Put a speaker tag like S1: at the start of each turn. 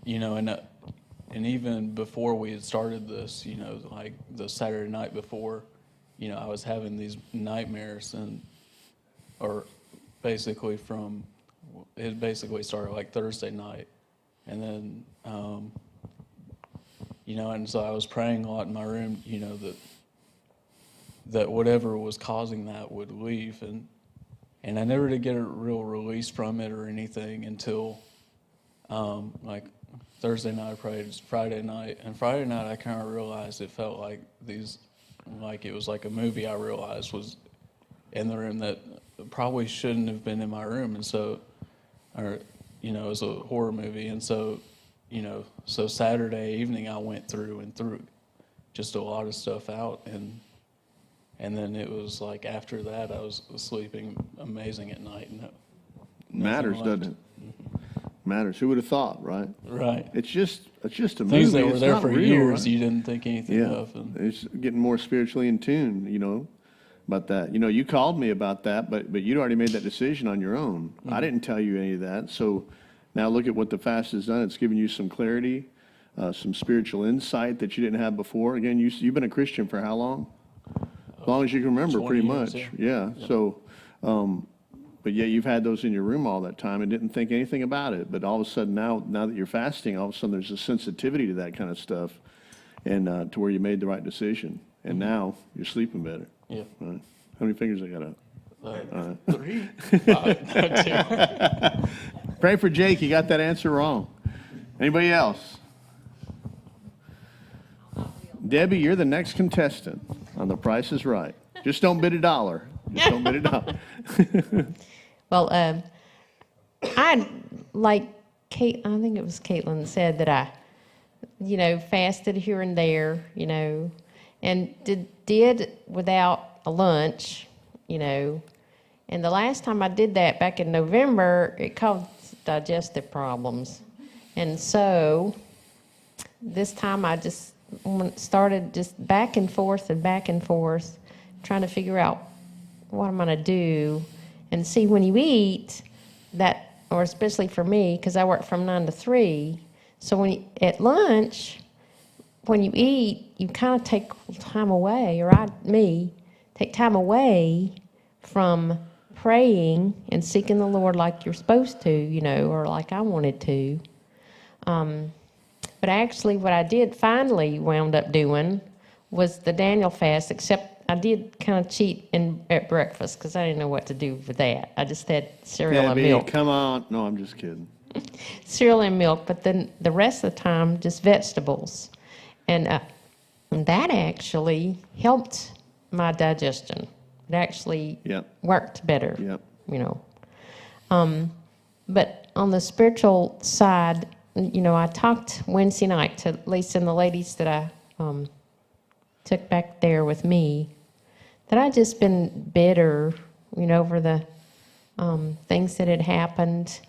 S1: You know, and even before we had started this, you know, like the Saturday night before, you know, I was having these nightmares or basically it basically started like Thursday night. And then, you know, and so I was praying a lot in my room, you know, that whatever was causing that would leave. And I never did get a real release from it or anything until, like Thursday night I prayed, Friday night. And Friday night I kind of realized it felt like like it was like a movie I realized was in the room that probably shouldn't have been in my room. And so, or, you know, it was a horror movie. And so, you know, so Saturday evening I went through and threw just a lot of stuff out. And then it was like after that I was sleeping amazing at night. And
S2: Matters, doesn't it? Matters. Who would have thought, right?
S1: Right.
S2: It's just a
S1: Things
S2: movie.
S1: that were
S2: It's
S1: there
S2: not
S1: for
S2: real,
S1: years
S2: right?
S1: you didn't think anything
S2: Yeah,
S1: of. And
S2: it's getting more spiritually in tune, you know, about that. You know, you called me about that, but you'd already made that decision on your own. I didn't tell you any of that. So now look at what the fast has done. It's given you some clarity, some spiritual insight that you didn't have before. Again, you've been a Christian for how long? As long as you can remember,
S1: 20
S2: pretty
S1: years,
S2: much.
S1: yeah.
S2: Yeah. So, but yeah, you've had those in your room all that time and didn't think anything about it. But all of a sudden now that you're fasting, all of a sudden there's a sensitivity to that kind of stuff, and to where you made the right decision. And now you're sleeping better.
S1: yeah.
S2: Right. How many fingers I got up?
S1: 3, 5, no, 2.
S2: Pray for Jake. He got that answer wrong. Anybody else? Debbie, you're the next contestant on The Price is Right. Just don't bid $1. Just don't bid $1.
S3: Well, I like Kate. I think it was Caitlin said that I, you know, fasted here and there, you know, and did without a lunch, you know. And the last time I did that back in November, it caused digestive problems, and so this time I just started just back and forth, trying to figure out what I'm going to do. And see, when you eat that, or especially for me, because I work from 9 to 3, so at lunch, when you eat, you kind of take time away, take time away from praying and seeking the Lord like you're supposed to, you know, or like I wanted to. But actually what I did finally wound up doing was the Daniel fast, except I did kind of cheat at breakfast because I didn't know what to do with that. I just had cereal and
S2: Debbie,
S3: milk.
S2: come on. No, I'm just kidding.
S3: Cereal and milk, but then the rest of the time, just vegetables. And that actually helped my digestion. It actually
S2: Yep.
S3: worked better,
S2: Yep.
S3: you know. But on the spiritual side, you know, I talked Wednesday night to Lisa and the ladies that I took back there with me, that I'd just been bitter, you know, over the things that had happened.